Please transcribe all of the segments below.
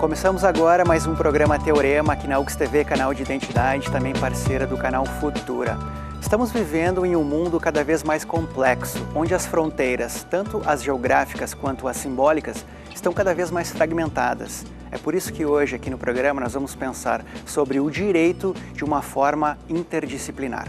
Começamos agora mais um programa Teorema aqui na UX TV, canal de identidade, também parceira do canal Futura. Estamos vivendo em um mundo cada vez mais complexo, onde as fronteiras, tanto as geográficas quanto as simbólicas, estão cada vez mais fragmentadas. É por isso que hoje aqui no programa nós vamos pensar sobre o direito de uma forma interdisciplinar.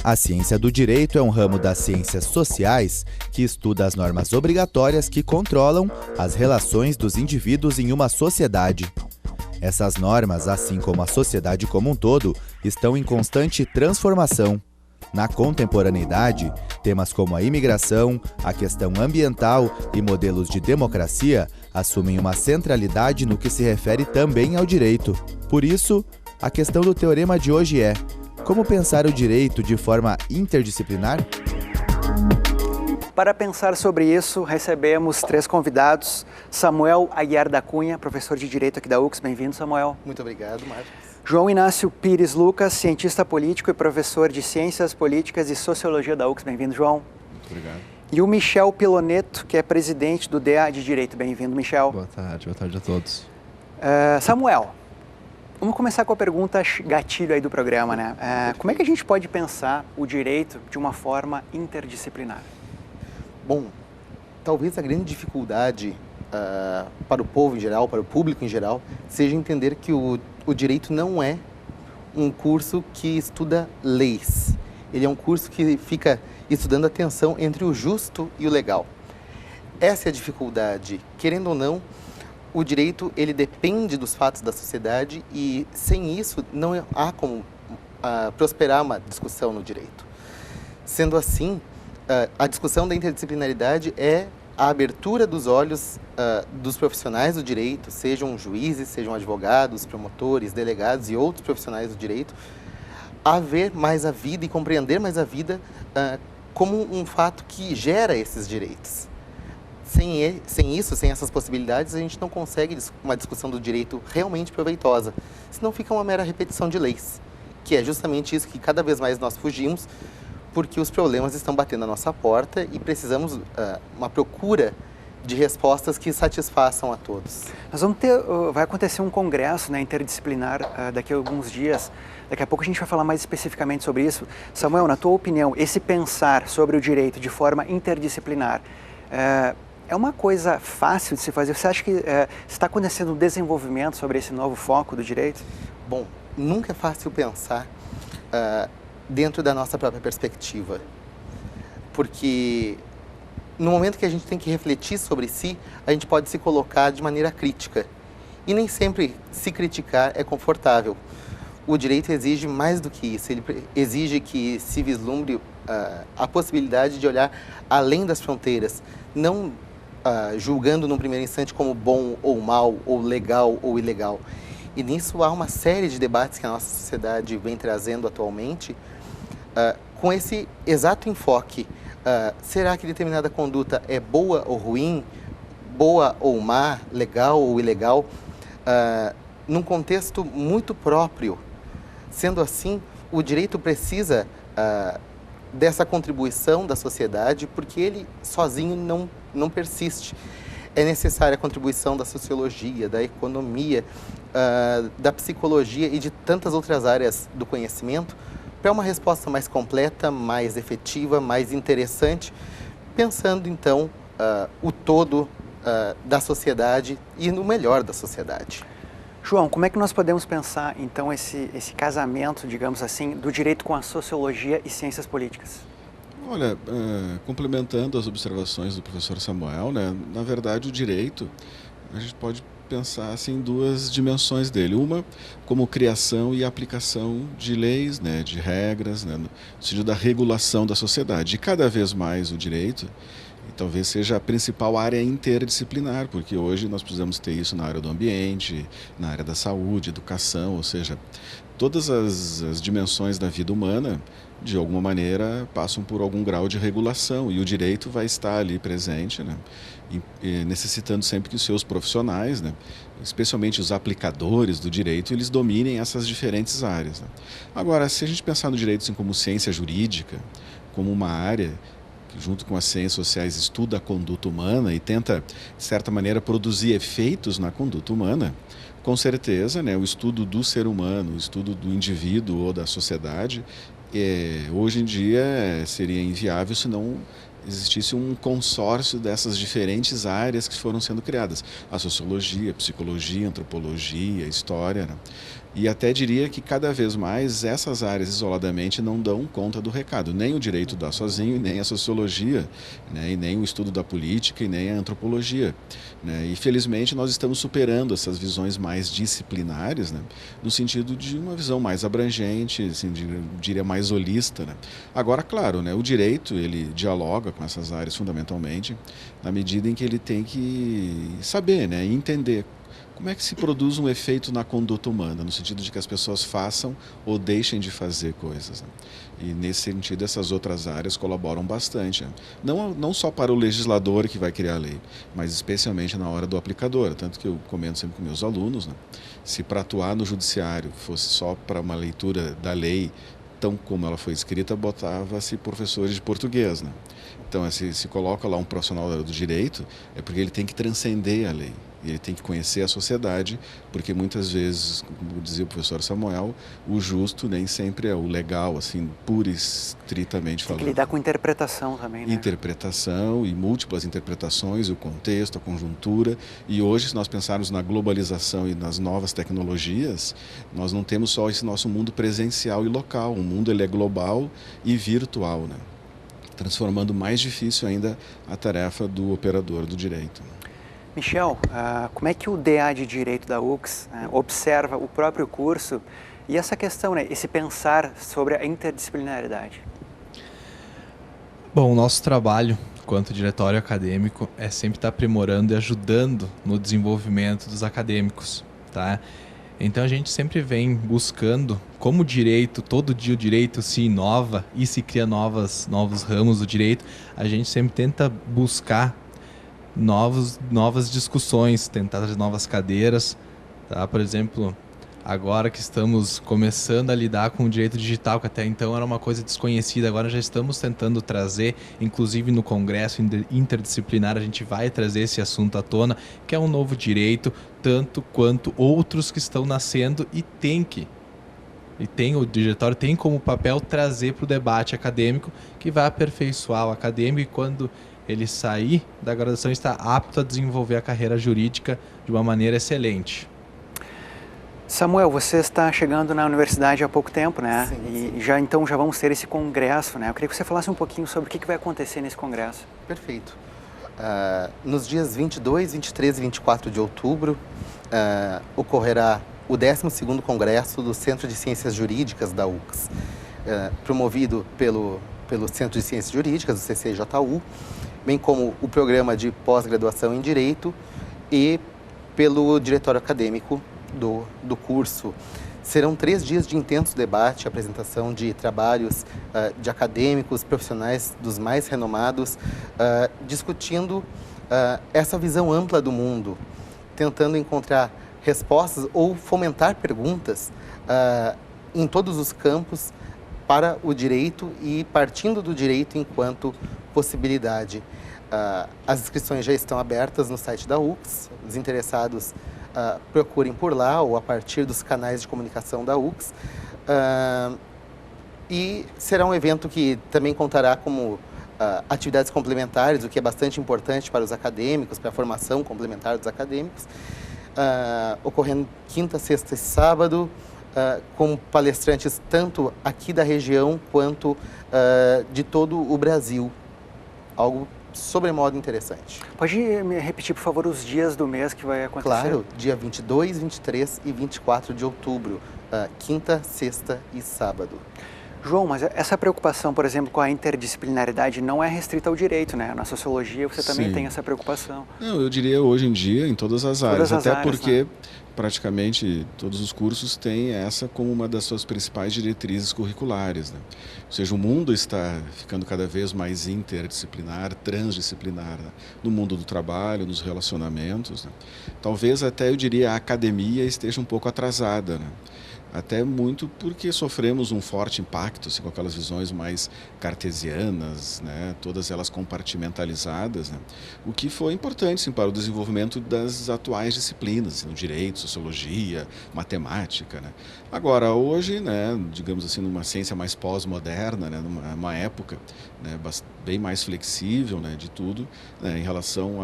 A ciência do direito é um ramo das ciências sociais que estuda as normas obrigatórias que controlam as relações dos indivíduos em uma sociedade. Essas normas, assim como a sociedade como um todo, estão em constante transformação. Na contemporaneidade, temas como a imigração, a questão ambiental e modelos de democracia assumem uma centralidade no que se refere também ao direito. Por isso, a questão do teorema de hoje é: como pensar o direito de forma interdisciplinar? Para pensar sobre isso, recebemos três convidados. Samuel Aguiar da Cunha, professor de Direito aqui da UX. Bem-vindo, Samuel. Muito obrigado, Marcos. João Inácio Pires Lucas, cientista político e professor de Ciências Políticas e Sociologia da UX. Bem-vindo, João. Muito obrigado. E o Michel Piloneto, que é presidente do DA de Direito. Bem-vindo, Michel. Boa tarde a todos. Samuel, vamos começar com a pergunta gatilho aí do programa, né? Como é que a gente pode pensar o direito de uma forma interdisciplinar? Bom, talvez a grande dificuldade para o povo em geral, para o público em geral, seja entender que o direito não é um curso que estuda leis. Ele é um curso que fica estudando a tensão entre o justo e o legal. Essa é a dificuldade. Querendo ou não, o direito ele depende dos fatos da sociedade e, sem isso, não há como prosperar uma discussão no direito. Sendo assim, a discussão da interdisciplinaridade é a abertura dos olhos dos profissionais do direito, sejam juízes, sejam advogados, promotores, delegados e outros profissionais do direito, a ver mais a vida e compreender mais a vida como um fato que gera esses direitos. Sem isso, sem essas possibilidades, a gente não consegue uma discussão do direito realmente proveitosa, senão fica uma mera repetição de leis, que é justamente isso que cada vez mais nós fugimos, porque os problemas estão batendo na nossa porta e precisamos uma procura de respostas que satisfaçam a todos. Nós vamos vai acontecer um congresso, né, interdisciplinar daqui a alguns dias. Daqui a pouco a gente vai falar mais especificamente sobre isso. Samuel, na tua opinião, esse pensar sobre o direito de forma interdisciplinar é uma coisa fácil de se fazer? Você acha que está acontecendo um desenvolvimento sobre esse novo foco do direito? Bom, nunca é fácil pensar dentro da nossa própria perspectiva, porque no momento que a gente tem que refletir sobre si, a gente pode se colocar de maneira crítica, e nem sempre se criticar é confortável. O direito exige mais do que isso, ele exige que se vislumbre a possibilidade de olhar além das fronteiras, não julgando num primeiro instante como bom ou mal, ou legal ou ilegal. E nisso há uma série de debates que a nossa sociedade vem trazendo atualmente, com esse exato enfoque. Será que determinada conduta é boa ou ruim, boa ou má, legal ou ilegal, num contexto muito próprio? Sendo assim, o direito precisa dessa contribuição da sociedade, porque ele sozinho não persiste. É necessária a contribuição da sociologia, da economia, da psicologia e de tantas outras áreas do conhecimento para uma resposta mais completa, mais efetiva, mais interessante, pensando então o todo da sociedade e no melhor da sociedade. João, como é que nós podemos pensar então esse casamento, digamos assim, do direito com a sociologia e ciências políticas? Olha, complementando as observações do professor Samuel, né, na verdade o direito, a gente pode pensar assim, em duas dimensões dele. Uma, como criação e aplicação de leis, né, de regras, né, no sentido da regulação da sociedade. E cada vez mais o direito, talvez seja a principal área interdisciplinar, porque hoje nós precisamos ter isso na área do ambiente, na área da saúde, educação, ou seja, todas as dimensões da vida humana, de alguma maneira, passam por algum grau de regulação, e o direito vai estar ali presente, né? E necessitando sempre que os seus profissionais, né, especialmente os aplicadores do direito, eles dominem essas diferentes áreas, né? Agora, se a gente pensar no direito assim, como ciência jurídica, como uma área que, junto com as ciências sociais, estuda a conduta humana e tenta, de certa maneira, produzir efeitos na conduta humana, com certeza, né, o estudo do ser humano, o estudo do indivíduo ou da sociedade, hoje em dia seria inviável se não existisse um consórcio dessas diferentes áreas que foram sendo criadas. A sociologia, a psicologia, a antropologia, a história, né? E até diria que cada vez mais essas áreas isoladamente não dão conta do recado. Nem o direito dá sozinho, nem a sociologia, né? E nem o estudo da política, e nem a antropologia, né? E felizmente nós estamos superando essas visões mais disciplinares, né? No sentido de uma visão mais abrangente, assim, diria mais holista, né? Agora, claro, né? O direito ele dialoga com essas áreas fundamentalmente, na medida em que ele tem que saber, né? E entender como é que se produz um efeito na conduta humana, no sentido de que as pessoas façam ou deixem de fazer coisas, né? E nesse sentido essas outras áreas colaboram bastante, né? Não só para o legislador que vai criar a lei, mas especialmente na hora do aplicador. Tanto que eu comento sempre com meus alunos, né? Se para atuar no judiciário fosse só para uma leitura da lei, tão como ela foi escrita, botava-se professores de português, né? Então, se coloca lá um profissional do direito, é porque ele tem que transcender a lei. Ele tem que conhecer a sociedade, porque muitas vezes, como dizia o professor Samuel, o justo nem sempre é o legal, assim, pura e estritamente falando. Tem que lidar com interpretação também, né? Interpretação e múltiplas interpretações, o contexto, a conjuntura. E hoje, se nós pensarmos na globalização e nas novas tecnologias, nós não temos só esse nosso mundo presencial e local. O mundo ele é global e virtual, né? Transformando mais difícil ainda a tarefa do operador do direito. Michel, como é que o DA de Direito da UX observa o próprio curso e essa questão, né, esse pensar sobre a interdisciplinaridade? Bom, o nosso trabalho enquanto diretório acadêmico é sempre estar aprimorando e ajudando no desenvolvimento dos acadêmicos, tá? Então a gente sempre vem buscando, como o direito, todo dia o direito se inova e se cria novos ramos do direito, a gente sempre tenta buscar novas discussões, tentar trazer novas cadeiras, tá? Por exemplo, agora que estamos começando a lidar com o direito digital, que até então era uma coisa desconhecida, agora já estamos tentando trazer, inclusive no congresso interdisciplinar, a gente vai trazer esse assunto à tona, que é um novo direito, tanto quanto outros que estão nascendo e o diretório tem como papel trazer para o debate acadêmico, que vai aperfeiçoar o acadêmico e quando ele sair da graduação está apto a desenvolver a carreira jurídica de uma maneira excelente. Samuel, você está chegando na universidade há pouco tempo, né? Sim. E já vamos ter esse congresso, né? Eu queria que você falasse um pouquinho sobre o que vai acontecer nesse congresso. Perfeito. Nos dias 22, 23 e 24 de outubro, ocorrerá o 12º Congresso do Centro de Ciências Jurídicas da UX, promovido pelo Centro de Ciências Jurídicas, o CCJU, bem como o programa de pós-graduação em Direito e pelo diretório acadêmico do curso. Serão 3 dias de intenso debate, apresentação de trabalhos de acadêmicos, profissionais dos mais renomados, discutindo essa visão ampla do mundo, tentando encontrar respostas ou fomentar perguntas em todos os campos para o direito e partindo do direito enquanto possibilidade. As inscrições já estão abertas no site da UX, os interessados procurem por lá ou a partir dos canais de comunicação da UX. E será um evento que também contará como atividades complementares, o que é bastante importante para os acadêmicos, para a formação complementar dos acadêmicos, ocorrendo quinta, sexta e sábado, com palestrantes tanto aqui da região quanto de todo o Brasil. Algo sobremodo interessante. Pode me repetir, por favor, os dias do mês que vai acontecer? Claro, dia 22, 23 e 24 de outubro, quinta, sexta e sábado. João, mas essa preocupação, por exemplo, com a interdisciplinaridade não é restrita ao direito, né? Na sociologia você também Sim. tem essa preocupação. Não, eu diria hoje em dia em todas as áreas, as até áreas, porque né? praticamente todos os cursos têm essa como uma das suas principais diretrizes curriculares, né? Ou seja, o mundo está ficando cada vez mais interdisciplinar, transdisciplinar, né? No mundo do trabalho, nos relacionamentos, né? Talvez até eu diria a academia esteja um pouco atrasada, né? Até muito porque sofremos um forte impacto assim, com aquelas visões mais cartesianas, né? Todas elas compartimentalizadas, né? O que foi importante assim, para o desenvolvimento das atuais disciplinas, assim, no direito, sociologia, matemática. Né? Agora, hoje, né, digamos assim, numa ciência mais pós-moderna, né, numa época, né, bem mais flexível, né, de tudo, né, em relação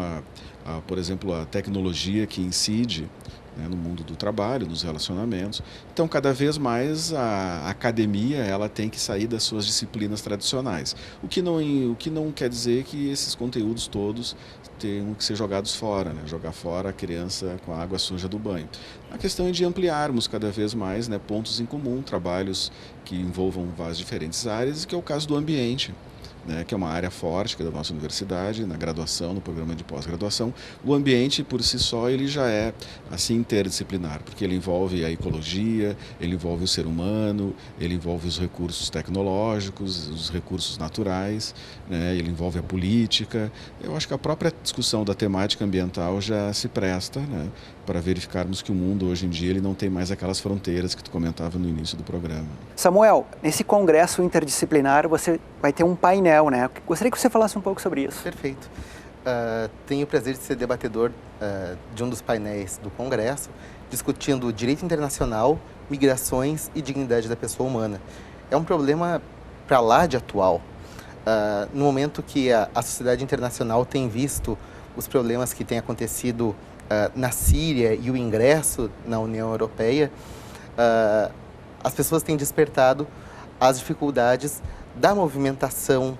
por exemplo, a tecnologia que incide, né, no mundo do trabalho, nos relacionamentos. Então, cada vez mais a academia ela tem que sair das suas disciplinas tradicionais. O que não quer dizer que esses conteúdos todos tenham que ser jogados fora, né? Jogar fora a criança com a água suja do banho. A questão é de ampliarmos cada vez mais, né, pontos em comum, trabalhos que envolvam várias diferentes áreas, que é o caso do ambiente. Né, que é uma área forte que é da nossa universidade, na graduação, no programa de pós-graduação. O ambiente, por si só, ele já é assim interdisciplinar, porque ele envolve a ecologia, ele envolve o ser humano, ele envolve os recursos tecnológicos, os recursos naturais, né, ele envolve a política. Eu acho que a própria discussão da temática ambiental já se presta, né, para verificarmos que o mundo, hoje em dia, ele não tem mais aquelas fronteiras que tu comentava no início do programa. Samuel, nesse congresso interdisciplinar, você vai ter um painel, né? Gostaria que você falasse um pouco sobre isso. Perfeito. Tenho o prazer de ser debatedor de um dos painéis do Congresso, discutindo direito internacional, migrações e dignidade da pessoa humana. É um problema para lá de atual. No momento que a sociedade internacional tem visto os problemas que têm acontecido na Síria e o ingresso na União Europeia, as pessoas têm despertado as dificuldades da movimentação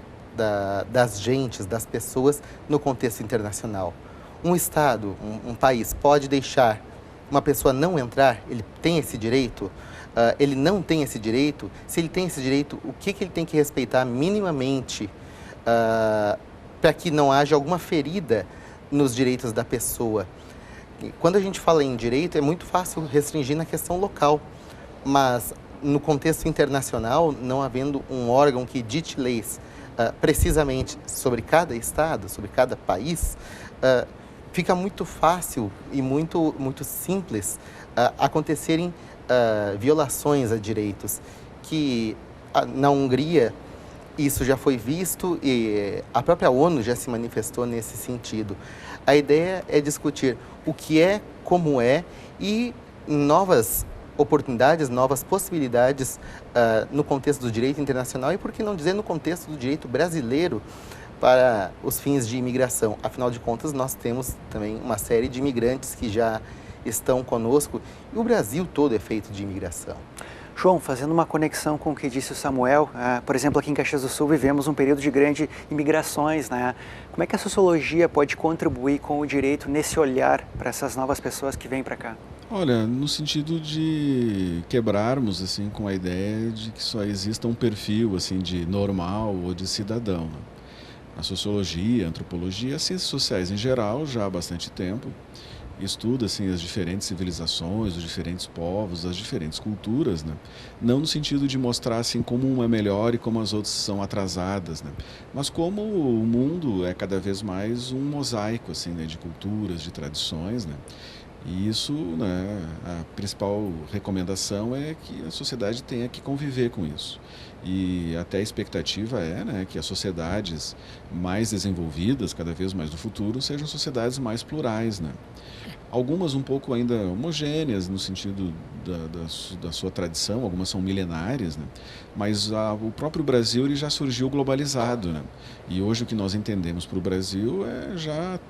das gentes, das pessoas no contexto internacional. Um Estado, um país pode deixar uma pessoa não entrar? Ele tem esse direito? Ele não tem esse direito? Se ele tem esse direito, o que ele tem que respeitar minimamente para que não haja alguma ferida nos direitos da pessoa? Quando a gente fala em direito, é muito fácil restringir na questão local, mas no contexto internacional, não havendo um órgão que dite leis precisamente sobre cada estado, sobre cada país, fica muito fácil e muito simples acontecerem violações a direitos, que na Hungria isso já foi visto e a própria ONU já se manifestou nesse sentido. A ideia é discutir o que é, como é e novas oportunidades, novas possibilidades no contexto do direito internacional e, por que não dizer, no contexto do direito brasileiro para os fins de imigração. Afinal de contas, nós temos também uma série de imigrantes que já estão conosco e o Brasil todo é feito de imigração. João, fazendo uma conexão com o que disse o Samuel, por exemplo, aqui em Caxias do Sul vivemos um período de grandes imigrações, né? Como é que a sociologia pode contribuir com o direito nesse olhar para essas novas pessoas que vêm para cá? Olha, no sentido de quebrarmos assim com a ideia de que só exista um perfil assim de normal ou de cidadão. Né? A sociologia, a antropologia, as ciências sociais em geral, já há bastante tempo, estuda assim, as diferentes civilizações, os diferentes povos, as diferentes culturas, né? Não no sentido de mostrar assim, como uma é melhor e como as outras são atrasadas, né? Mas como o mundo é cada vez mais um mosaico assim, né? De culturas, de tradições. Né? E isso, né, a principal recomendação é que a sociedade tenha que conviver com isso. E até a expectativa é, né, que as sociedades mais desenvolvidas, cada vez mais no futuro, sejam sociedades mais plurais. Né? Algumas um pouco ainda homogêneas no sentido da sua tradição, algumas são milenárias, né? Mas o próprio Brasil ele já surgiu globalizado. Né? E hoje o que nós entendemos para o Brasil é já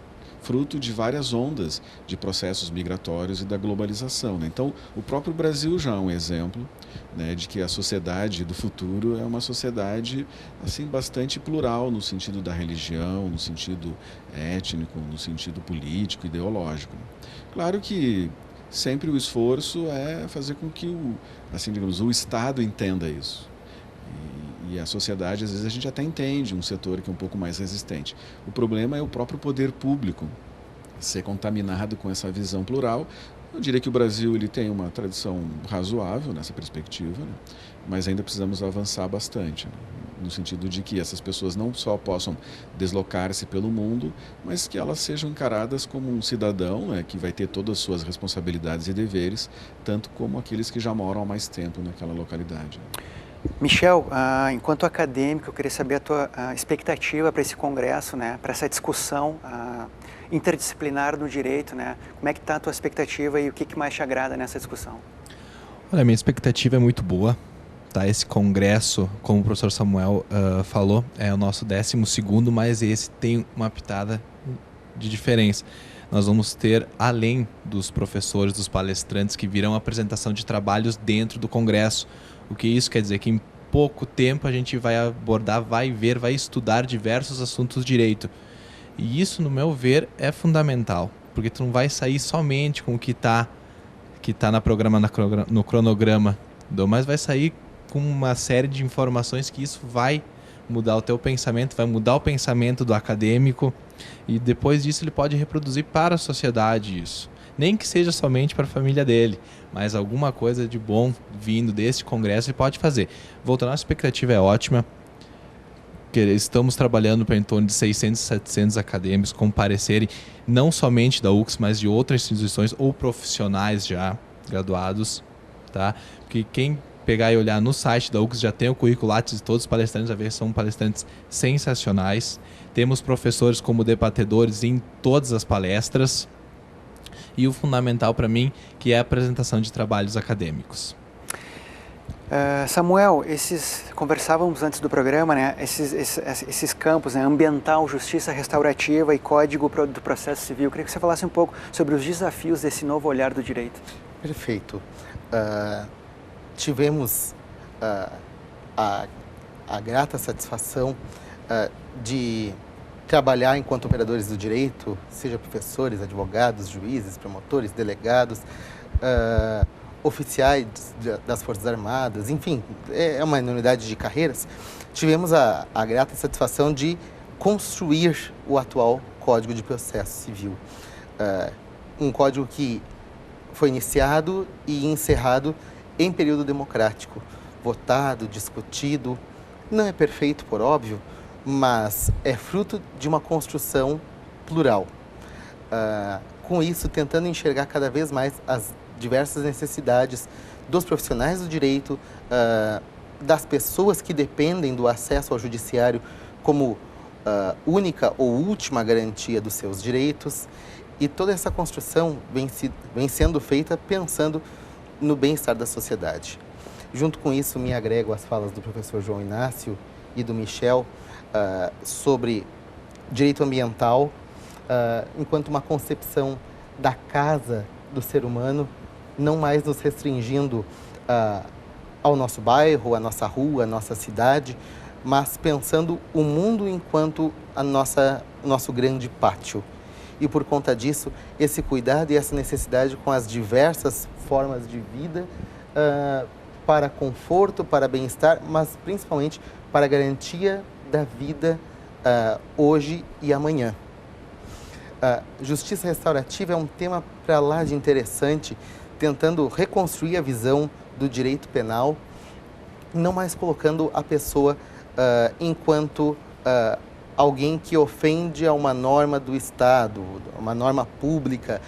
fruto de várias ondas de processos migratórios e da globalização. Né? Então, o próprio Brasil já é um exemplo, né, de que a sociedade do futuro é uma sociedade assim, bastante plural no sentido da religião, no sentido étnico, no sentido político, ideológico. Claro que sempre o esforço é fazer com que assim, digamos, o Estado entenda isso. E a sociedade, às vezes, a gente até entende um setor que é um pouco mais resistente. O problema é o próprio poder público ser contaminado com essa visão plural, Eu diria que o Brasil ele tem uma tradição razoável nessa perspectiva, né? Mas ainda precisamos avançar bastante, né? No sentido de que essas pessoas não só possam deslocar-se pelo mundo, mas que elas sejam encaradas como um cidadão, né, que vai ter todas as suas responsabilidades e deveres, tanto como aqueles que já moram há mais tempo naquela localidade. Michel, enquanto acadêmico, eu queria saber a tua expectativa para esse congresso, né, para essa discussão interdisciplinar no direito, né? Como é que está a tua expectativa e o que mais te agrada nessa discussão? Olha, a minha expectativa é muito boa. Tá? Esse congresso, como o professor Samuel falou, é o nosso 12º, mas esse tem uma pitada de diferença. Nós vamos ter, além dos professores, dos palestrantes que virão a apresentação de trabalhos dentro do congresso. O que isso quer dizer? Que em pouco tempo a gente vai abordar, vai ver, vai estudar diversos assuntos de direito. E isso, no meu ver, é fundamental, porque tu não vai sair somente com o que está no cronograma, mas vai sair com uma série de informações que isso vai mudar o teu pensamento, vai mudar o pensamento do acadêmico, e depois disso ele pode reproduzir para a sociedade isso. Nem que seja somente para a família dele, mas alguma coisa de bom vindo desse congresso ele pode fazer. Voltando, a nossa expectativa é ótima. Estamos trabalhando para em torno de 600, 700 acadêmicos comparecerem, não somente da UX, mas de outras instituições ou profissionais já graduados, tá? Porque quem pegar e olhar no site da UX já tem o currículo Lattes de todos os palestrantes, já ver, são palestrantes sensacionais. Temos professores como debatedores em todas as palestras. E o fundamental para mim, que é a apresentação de trabalhos acadêmicos. Samuel, conversávamos antes do programa, né? Esses campos, né? Ambiental, justiça restaurativa e código do processo civil. Eu queria que você falasse um pouco sobre os desafios desse novo olhar do direito. Perfeito. Tivemos a grata satisfação de trabalhar enquanto operadores do direito, seja professores, advogados, juízes, promotores, delegados, oficiais das Forças Armadas, enfim, é uma unidade de carreiras. Tivemos a grata satisfação de construir o atual Código de Processo Civil. Um código que foi iniciado e encerrado em período democrático, votado, discutido. Não é perfeito, por óbvio, mas é fruto de uma construção plural. Com isso, tentando enxergar cada vez mais as diversas necessidades dos profissionais do direito, das pessoas que dependem do acesso ao judiciário como única ou última garantia dos seus direitos. E toda essa construção vem sendo feita pensando no bem-estar da sociedade. Junto com isso, me agrego às falas do professor João Inácio e do Michel sobre direito ambiental enquanto uma concepção da casa do ser humano, não mais nos restringindo ao nosso bairro, à nossa rua, à nossa cidade, mas pensando o mundo enquanto nosso grande pátio. E por conta disso, esse cuidado e essa necessidade com as diversas formas de vida para conforto, para bem-estar, mas principalmente para a garantia da vida hoje e amanhã. Justiça restaurativa é um tema para lá de interessante, tentando reconstruir a visão do direito penal, não mais colocando a pessoa enquanto alguém que ofende a uma norma do Estado, uma norma pública,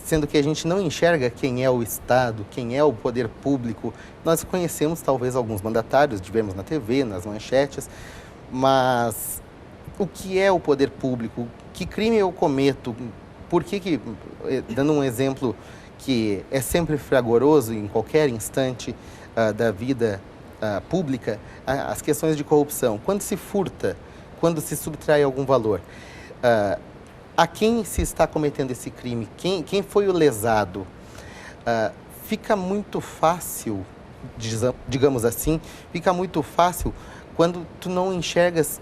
sendo que a gente não enxerga quem é o Estado, quem é o poder público. Nós conhecemos talvez alguns mandatários, vemos na TV, nas manchetes, mas o que é o poder público? Que crime eu cometo? Por que, dando um exemplo que é sempre fragoroso em qualquer instante da vida pública, as questões de corrupção. Quando se furta, quando se subtrai algum valor, a quem se está cometendo esse crime? Quem foi o lesado? Fica muito fácil, digamos assim, fica muito fácil quando tu não enxergas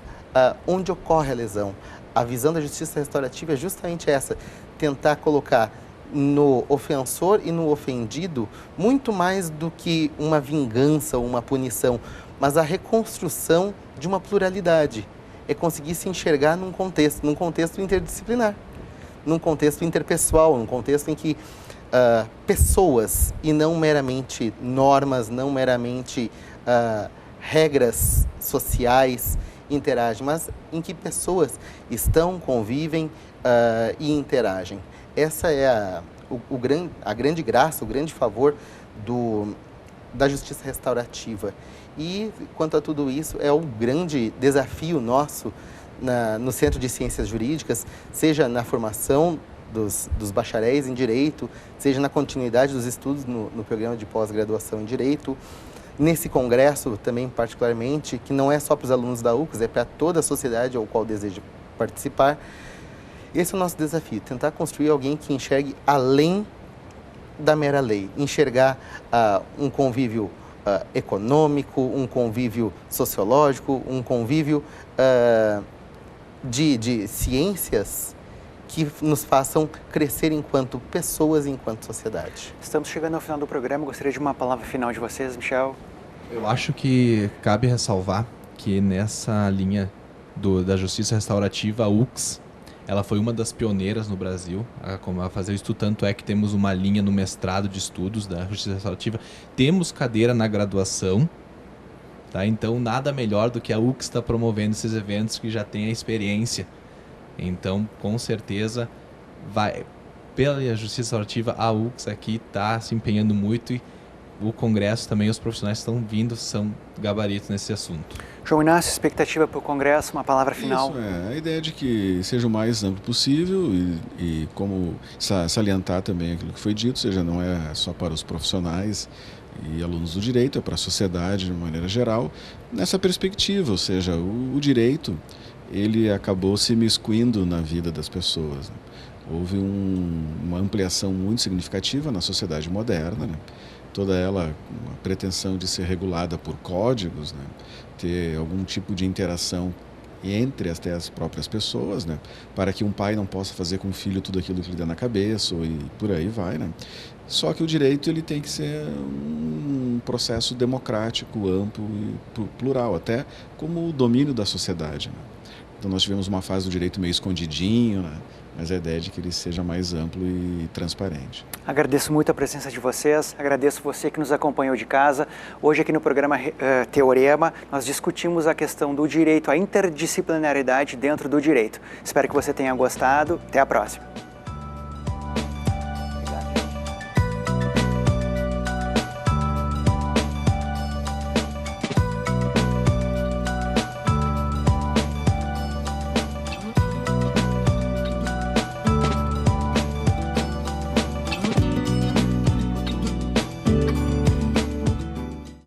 onde ocorre a lesão. A visão da justiça restaurativa é justamente essa, tentar colocar no ofensor e no ofendido muito mais do que uma vingança ou uma punição, mas a reconstrução de uma pluralidade. É conseguir se enxergar num contexto interdisciplinar, num contexto interpessoal, num contexto em que pessoas e não meramente normas, não meramente regras sociais interagem, mas em que pessoas estão, convivem e interagem. Essa é a grande graça, o grande favor da justiça restaurativa. E, quanto a tudo isso, é o grande desafio nosso no Centro de Ciências Jurídicas, seja na formação dos bacharéis em Direito, seja na continuidade dos estudos no programa de pós-graduação em Direito, nesse congresso também particularmente, que não é só para os alunos da UFCS, é para toda a sociedade ao qual deseja participar. Esse é o nosso desafio, tentar construir alguém que enxergue além da mera lei, enxergar um convívio econômico, um convívio sociológico, um convívio de ciências que nos façam crescer enquanto pessoas e enquanto sociedade. Estamos chegando ao final do programa, gostaria de uma palavra final de vocês, Michel. Eu acho que cabe ressalvar que nessa linha da justiça restaurativa, a UFCS, ela foi uma das pioneiras no Brasil a fazer isso, tanto é que temos uma linha no mestrado de estudos da justiça restaurativa, temos cadeira na graduação, tá? Então nada melhor do que a UFCS estar promovendo esses eventos que já tem a experiência. Então, com certeza, pela justiça restaurativa, a UFCS aqui está se empenhando muito e o Congresso também, os profissionais que estão vindo, são gabaritos nesse assunto. João Inácio, expectativa para o Congresso, uma palavra final? Isso, a ideia de que seja o mais amplo possível e como salientar também aquilo que foi dito, seja, não é só para os profissionais e alunos do direito, é para a sociedade de maneira geral, nessa perspectiva, ou seja, o direito ele acabou se imiscuindo na vida das pessoas, né? Houve uma ampliação muito significativa na sociedade moderna, né? Toda ela com a pretensão de ser regulada por códigos, né? Ter algum tipo de interação entre até as próprias pessoas, né? Para que um pai não possa fazer com o filho tudo aquilo que lhe dá na cabeça e por aí vai, né? Só que o direito ele tem que ser um processo democrático, amplo e plural, até como o domínio da sociedade, né? Então nós tivemos uma fase do direito meio escondidinho, né? Mas a ideia é de que ele seja mais amplo e transparente. Agradeço muito a presença de vocês, agradeço você que nos acompanhou de casa. Hoje aqui no programa Teorema, nós discutimos a questão do direito, a interdisciplinaridade dentro do direito. Espero que você tenha gostado. Até a próxima.